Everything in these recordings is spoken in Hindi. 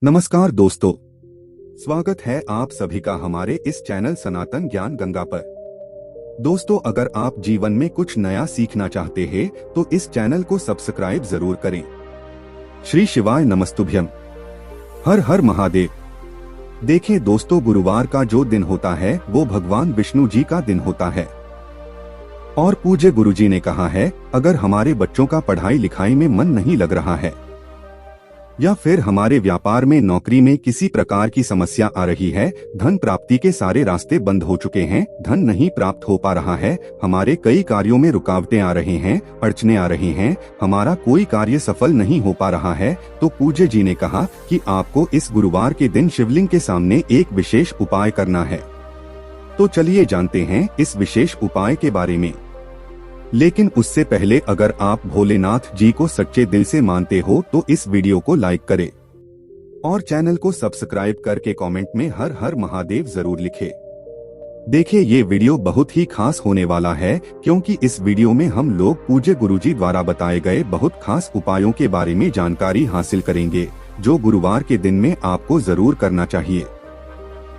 नमस्कार दोस्तों, स्वागत है आप सभी का हमारे इस चैनल सनातन ज्ञान गंगा पर। दोस्तों, अगर आप जीवन में कुछ नया सीखना चाहते हैं तो इस चैनल को सब्सक्राइब जरूर करें। श्री शिवाय नमस्तुभ्यम। हर हर महादेव। देखें दोस्तों, गुरुवार का जो दिन होता है वो भगवान विष्णु जी का दिन होता है और पूज्य गुरुजी ने कहा है, अगर हमारे बच्चों का पढ़ाई लिखाई में मन नहीं लग रहा है या फिर हमारे व्यापार में नौकरी में किसी प्रकार की समस्या आ रही है, धन प्राप्ति के सारे रास्ते बंद हो चुके हैं, धन नहीं प्राप्त हो पा रहा है, हमारे कई कार्यों में रुकावटें आ रही हैं, अड़चने आ रही हैं, हमारा कोई कार्य सफल नहीं हो पा रहा है, तो पूज्य जी ने कहा कि आपको इस गुरुवार के दिन शिवलिंग के सामने एक विशेष उपाय करना है। तो चलिए जानते हैं इस विशेष उपाय के बारे में। लेकिन उससे पहले अगर आप भोलेनाथ जी को सच्चे दिल से मानते हो तो इस वीडियो को लाइक करें और चैनल को सब्सक्राइब करके कमेंट में हर हर महादेव जरूर लिखें। देखिए, ये वीडियो बहुत ही खास होने वाला है क्योंकि इस वीडियो में हम लोग पूज्य गुरुजी द्वारा बताए गए बहुत खास उपायों के बारे में जानकारी हासिल करेंगे जो गुरुवार के दिन में आपको जरूर करना चाहिए।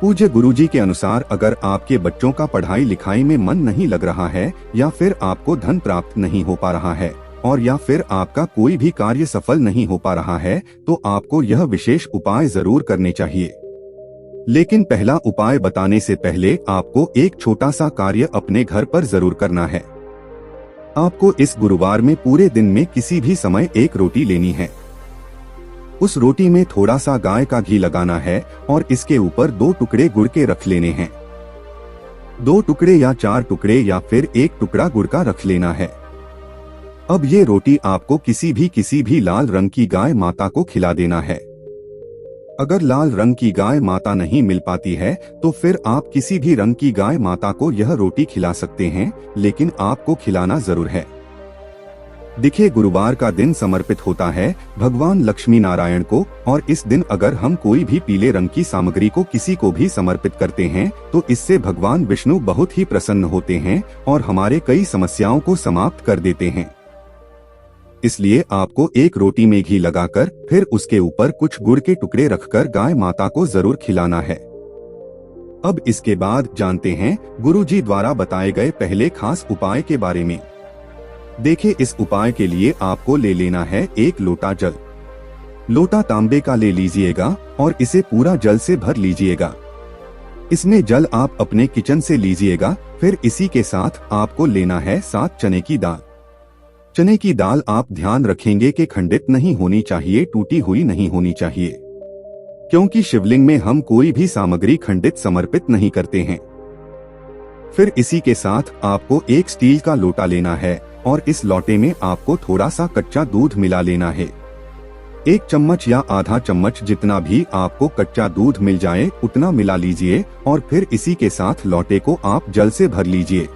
पूज्य गुरुजी के अनुसार अगर आपके बच्चों का पढ़ाई लिखाई में मन नहीं लग रहा है या फिर आपको धन प्राप्त नहीं हो पा रहा है और या फिर आपका कोई भी कार्य सफल नहीं हो पा रहा है तो आपको यह विशेष उपाय जरूर करने चाहिए। लेकिन पहला उपाय बताने से पहले आपको एक छोटा सा कार्य अपने घर पर जरूर करना है। आपको इस गुरुवार में पूरे दिन में किसी भी समय एक रोटी लेनी है। उस रोटी में थोड़ा सा गाय का घी लगाना है और इसके ऊपर 2 टुकड़े गुड़ के रख लेने हैं। 2 टुकड़े या 4 टुकड़े या फिर 1 टुकड़ा गुड़ का रख लेना है। अब ये रोटी आपको किसी भी लाल रंग की गाय माता को खिला देना है। अगर लाल रंग की गाय माता नहीं मिल पाती है तो फिर आप किसी भी रंग की गाय माता को यह रोटी खिला सकते हैं, लेकिन आपको खिलाना जरूर है। देखिए, गुरुवार का दिन समर्पित होता है भगवान लक्ष्मी नारायण को और इस दिन अगर हम कोई भी पीले रंग की सामग्री को किसी को भी समर्पित करते हैं तो इससे भगवान विष्णु बहुत ही प्रसन्न होते हैं और हमारे कई समस्याओं को समाप्त कर देते हैं। इसलिए आपको एक रोटी में घी लगाकर फिर उसके ऊपर कुछ गुड़ के टुकड़े रखकर गाय माता को जरूर खिलाना है। अब इसके बाद जानते हैं गुरुजी द्वारा बताए गए पहले खास उपाय के बारे में। देखिए, इस उपाय के लिए आपको ले लेना है 1 लोटा जल। लोटा तांबे का ले लीजिएगा और इसे पूरा जल से भर लीजिएगा। इसमें जल आप अपने किचन से लीजिएगा। फिर इसी के साथ आपको लेना है 7 चने की दाल। चने की दाल आप ध्यान रखेंगे कि खंडित नहीं होनी चाहिए, टूटी हुई नहीं होनी चाहिए, क्योंकि शिवलिंग में हम कोई भी सामग्री खंडित समर्पित नहीं करते हैं। फिर इसी के साथ आपको एक स्टील का लोटा लेना है और इस लोटे में आपको थोड़ा सा कच्चा दूध मिला लेना है। 1 चम्मच या आधा चम्मच जितना भी आपको कच्चा दूध मिल जाए उतना मिला लीजिए और फिर इसी के साथ लोटे को आप जल से भर लीजिए।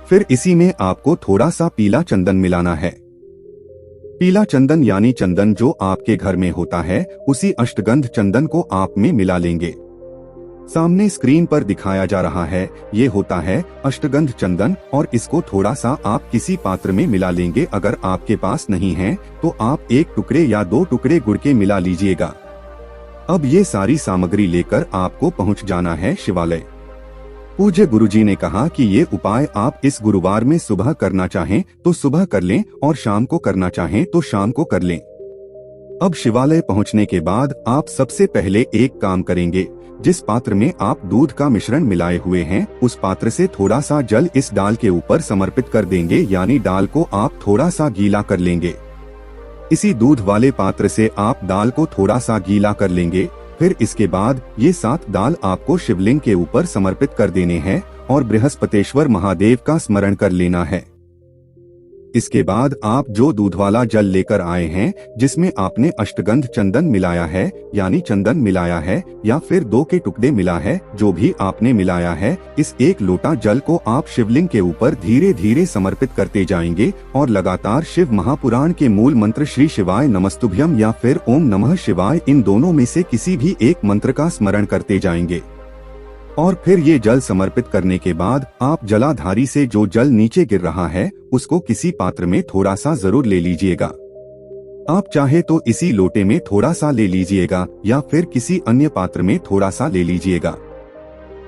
फिर इसी में आपको थोड़ा सा पीला चंदन मिलाना है। पीला चंदन यानी चंदन जो आपके घर में होता है, उसी अष्टगंध चंदन को आप में मिला लेंगे। सामने स्क्रीन पर दिखाया जा रहा है, ये होता है अष्टगंध चंदन और इसको थोड़ा सा आप किसी पात्र में मिला लेंगे। अगर आपके पास नहीं है तो आप 1 टुकड़े या 2 टुकड़े गुड़ के मिला लीजिएगा। अब ये सारी सामग्री लेकर आपको पहुंच जाना है शिवालय। पूज्य गुरुजी ने कहा कि ये उपाय आप इस गुरुवार में सुबह करना चाहें तो सुबह कर लें और शाम को करना चाहें तो शाम को कर लें। अब शिवालय पहुंचने के बाद आप सबसे पहले एक काम करेंगे। जिस पात्र में आप दूध का मिश्रण मिलाए हुए हैं उस पात्र से थोड़ा सा जल इस डाल के ऊपर समर्पित कर देंगे, यानी डाल को आप थोड़ा सा गीला कर लेंगे। इसी दूध वाले पात्र से आप दाल को थोड़ा सा गीला कर लेंगे। फिर इसके बाद ये 7 दाल आपको शिवलिंग के ऊपर समर्पित कर देने हैं और बृहस्पतेश्वर महादेव का स्मरण कर लेना है। इसके बाद आप जो दूध वाला जल लेकर आए हैं जिसमें आपने अष्टगंध चंदन मिलाया है यानी चंदन मिलाया है या फिर 2 के टुकड़े मिला है, जो भी आपने मिलाया है, इस 1 लोटा जल को आप शिवलिंग के ऊपर धीरे धीरे समर्पित करते जाएंगे और लगातार शिव महापुराण के मूल मंत्र श्री शिवाय नमस्तुभ्यम या फिर ओम नमः शिवाय, इन दोनों में से किसी भी एक मंत्र का स्मरण करते जाएंगे। और फिर ये जल समर्पित करने के बाद आप जलाधारी से जो जल नीचे गिर रहा है उसको किसी पात्र में थोड़ा सा जरूर ले लीजिएगा। आप चाहे तो इसी लोटे में थोड़ा सा ले लीजिएगा या फिर किसी अन्य पात्र में थोड़ा सा ले लीजिएगा।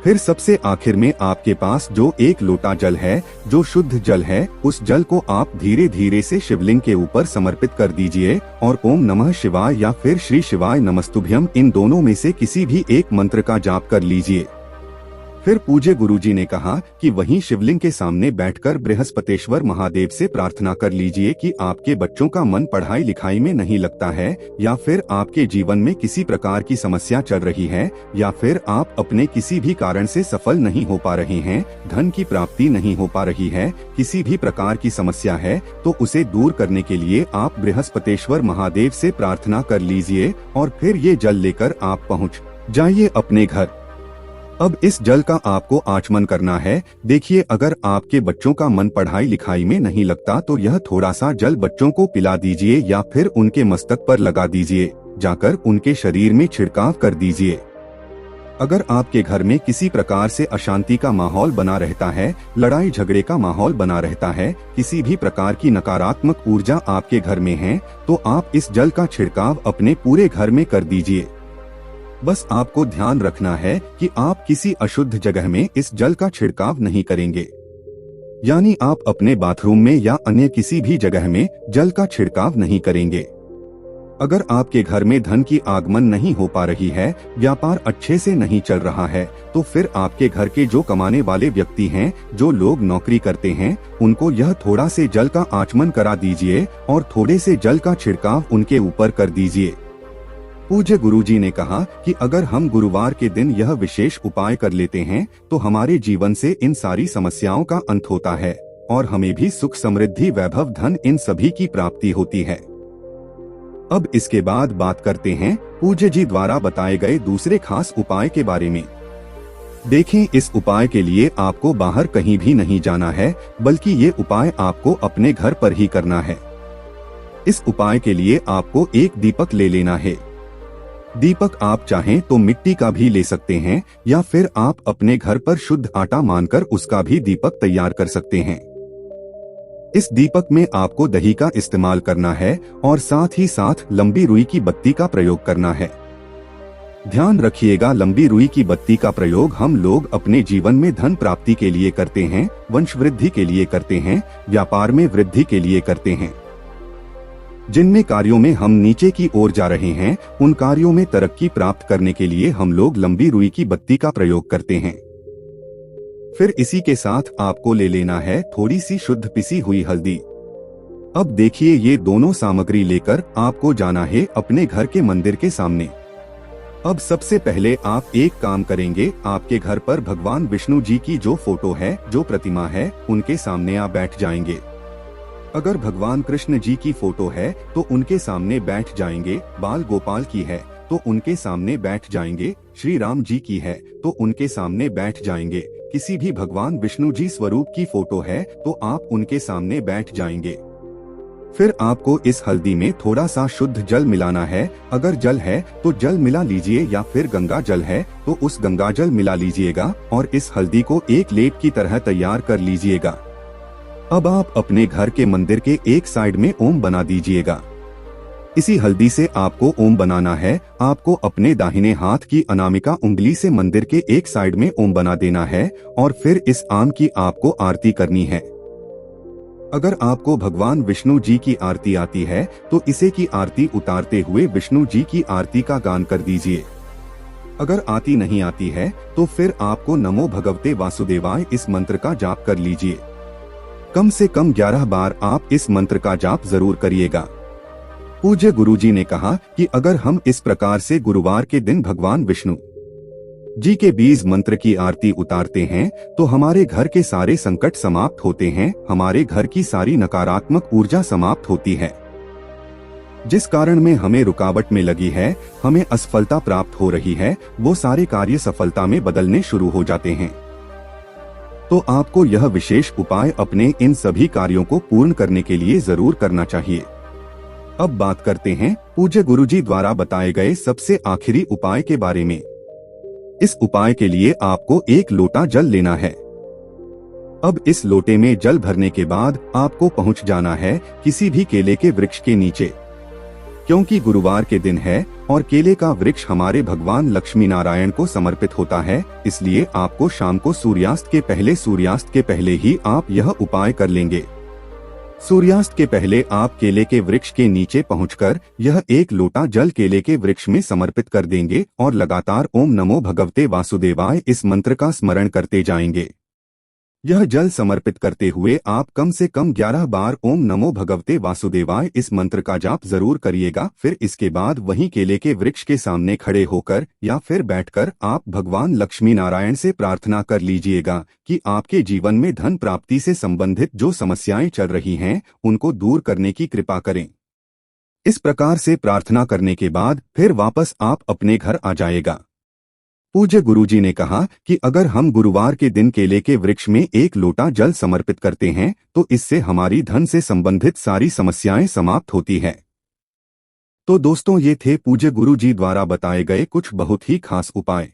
फिर सबसे आखिर में आपके पास जो एक लोटा जल है, जो शुद्ध जल है, उस जल को आप धीरे धीरे से शिवलिंग के ऊपर समर्पित कर दीजिए और ओम नमः शिवाय या फिर श्री शिवाय नमस्तुभ्यम इन दोनों में से किसी भी एक मंत्र का जाप कर लीजिए। फिर पूज्य गुरुजी ने कहा कि वहीं शिवलिंग के सामने बैठकर बृहस्पतेश्वर महादेव से प्रार्थना कर लीजिए कि आपके बच्चों का मन पढ़ाई लिखाई में नहीं लगता है, या फिर आपके जीवन में किसी प्रकार की समस्या चल रही है, या फिर आप अपने किसी भी कारण से सफल नहीं हो पा रहे हैं, धन की प्राप्ति नहीं हो पा रही है, किसी भी प्रकार की समस्या है, तो उसे दूर करने के लिए आप बृहस्पतेश्वर महादेव से प्रार्थना कर लीजिए और फिर ये जल लेकर आप पहुँच जाइए अपने घर। अब इस जल का आपको आचमन करना है। देखिए, अगर आपके बच्चों का मन पढ़ाई लिखाई में नहीं लगता तो यह थोड़ा सा जल बच्चों को पिला दीजिए या फिर उनके मस्तक पर लगा दीजिए, जाकर उनके शरीर में छिड़काव कर दीजिए। अगर आपके घर में किसी प्रकार से अशांति का माहौल बना रहता है, लड़ाई झगड़े का माहौल बना रहता है, किसी भी प्रकार की नकारात्मक ऊर्जा आपके घर में है, तो आप इस जल का छिड़काव अपने पूरे घर में कर दीजिए। बस आपको ध्यान रखना है कि आप किसी अशुद्ध जगह में इस जल का छिड़काव नहीं करेंगे, यानी आप अपने बाथरूम में या अन्य किसी भी जगह में जल का छिड़काव नहीं करेंगे। अगर आपके घर में धन की आगमन नहीं हो पा रही है, व्यापार अच्छे से नहीं चल रहा है, तो फिर आपके घर के जो कमाने वाले व्यक्ति हैं, जो लोग नौकरी करते हैं, उनको यह थोड़ा से जल का आचमन करा दीजिए और थोड़े से जल का छिड़काव उनके ऊपर कर दीजिए। पूज्य गुरुजी ने कहा कि अगर हम गुरुवार के दिन यह विशेष उपाय कर लेते हैं तो हमारे जीवन से इन सारी समस्याओं का अंत होता है और हमें भी सुख समृद्धि वैभव धन इन सभी की प्राप्ति होती है। अब इसके बाद बात करते हैं पूज्य जी द्वारा बताए गए दूसरे खास उपाय के बारे में। देखें, इस उपाय के लिए आपको बाहर कहीं भी नहीं जाना है, बल्कि ये उपाय आपको अपने घर पर ही करना है। इस उपाय के लिए आपको एक दीपक ले लेना है। दीपक आप चाहें तो मिट्टी का भी ले सकते हैं या फिर आप अपने घर पर शुद्ध आटा मानकर उसका भी दीपक तैयार कर सकते हैं। इस दीपक में आपको दही का इस्तेमाल करना है और साथ ही साथ लंबी रुई की बत्ती का प्रयोग करना है। ध्यान रखिएगा, लंबी रुई की बत्ती का प्रयोग हम लोग अपने जीवन में धन प्राप्ति के लिए करते हैं, वंश वृद्धि के लिए करते हैं, व्यापार में वृद्धि के लिए करते हैं। जिनमें कार्यों में हम नीचे की ओर जा रहे हैं, उन कार्यों में तरक्की प्राप्त करने के लिए हम लोग लंबी रुई की बत्ती का प्रयोग करते हैं। फिर इसी के साथ आपको ले लेना है थोड़ी सी शुद्ध पिसी हुई हल्दी। अब देखिए, ये दोनों सामग्री लेकर आपको जाना है अपने घर के मंदिर के सामने। अब सबसे पहले आप एक काम करेंगे, आपके घर पर भगवान विष्णु जी की जो फोटो है, जो प्रतिमा है, उनके सामने आप बैठ जाएंगे। अगर भगवान कृष्ण जी की फोटो है तो उनके सामने बैठ जाएंगे, बाल गोपाल की है तो उनके सामने बैठ जाएंगे, श्री राम जी की है तो उनके सामने बैठ जाएंगे, किसी भी भगवान विष्णु जी स्वरूप की फोटो है तो आप उनके सामने बैठ जाएंगे। फिर आपको इस हल्दी में थोड़ा सा शुद्ध जल मिलाना है। अगर जल है तो जल मिला लीजिए या फिर गंगा जल है तो उस गंगा जल मिला लीजिएगा और इस हल्दी को एक लेप की तरह तैयार कर लीजिएगा। अब आप अपने घर के मंदिर के एक साइड में ओम बना दीजिएगा। इसी हल्दी से आपको ओम बनाना है। आपको अपने दाहिने हाथ की अनामिका उंगली से मंदिर के एक साइड में ओम बना देना है और फिर इस आम की आपको आरती करनी है। अगर आपको भगवान विष्णु जी की आरती आती है तो इसे की आरती उतारते हुए विष्णु जी की आरती का गान कर दीजिए। अगर आती नहीं आती है तो फिर आपको नमो भगवते वासुदेवाय इस मंत्र का जाप कर लीजिए। कम से कम 11 बार आप इस मंत्र का जाप जरूर करिएगा। पूज्य गुरुजी ने कहा कि अगर हम इस प्रकार से गुरुवार के दिन भगवान विष्णु जी के बीज मंत्र की आरती उतारते हैं तो हमारे घर के सारे संकट समाप्त होते हैं, हमारे घर की सारी नकारात्मक ऊर्जा समाप्त होती है। जिस कारण में हमें रुकावट में लगी है, हमें असफलता प्राप्त हो रही है, वो सारे कार्य सफलता में बदलने शुरू हो जाते हैं। तो आपको यह विशेष उपाय अपने इन सभी कार्यों को पूर्ण करने के लिए जरूर करना चाहिए। अब बात करते हैं पूज्य गुरुजी द्वारा बताए गए सबसे आखिरी उपाय के बारे में। इस उपाय के लिए आपको एक लोटा जल लेना है। अब इस लोटे में जल भरने के बाद आपको पहुंच जाना है किसी भी केले के वृक्ष के नीचे। क्योंकि गुरुवार के दिन है और केले का वृक्ष हमारे भगवान लक्ष्मी नारायण को समर्पित होता है, इसलिए आपको शाम को सूर्यास्त के पहले ही आप यह उपाय कर लेंगे। सूर्यास्त के पहले आप केले के वृक्ष के नीचे पहुंचकर यह 1 लोटा जल केले के वृक्ष में समर्पित कर देंगे और लगातार ओम नमो भगवते वासुदेवाय इस मंत्र का स्मरण करते जाएंगे। यह जल समर्पित करते हुए आप कम से कम 11 बार ओम नमो भगवते वासुदेवाय इस मंत्र का जाप जरूर करिएगा। फिर इसके बाद वहीं केले के वृक्ष के सामने खड़े होकर या फिर बैठकर आप भगवान लक्ष्मी नारायण से प्रार्थना कर लीजिएगा कि आपके जीवन में धन प्राप्ति से संबंधित जो समस्याएं चल रही हैं उनको दूर करने की कृपा करें। इस प्रकार से प्रार्थना करने के बाद फिर वापस आप अपने घर आ जाएगा। पूज्य गुरुजी ने कहा कि अगर हम गुरुवार के दिन केले के वृक्ष में 1 लोटा जल समर्पित करते हैं तो इससे हमारी धन से संबंधित सारी समस्याएं समाप्त होती हैं। तो दोस्तों, ये थे पूज्य गुरुजी द्वारा बताए गए कुछ बहुत ही खास उपाय।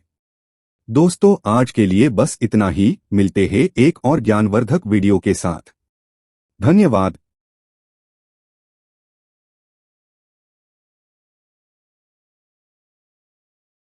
दोस्तों, आज के लिए बस इतना ही। मिलते हैं एक और ज्ञानवर्धक वीडियो के साथ। धन्यवाद।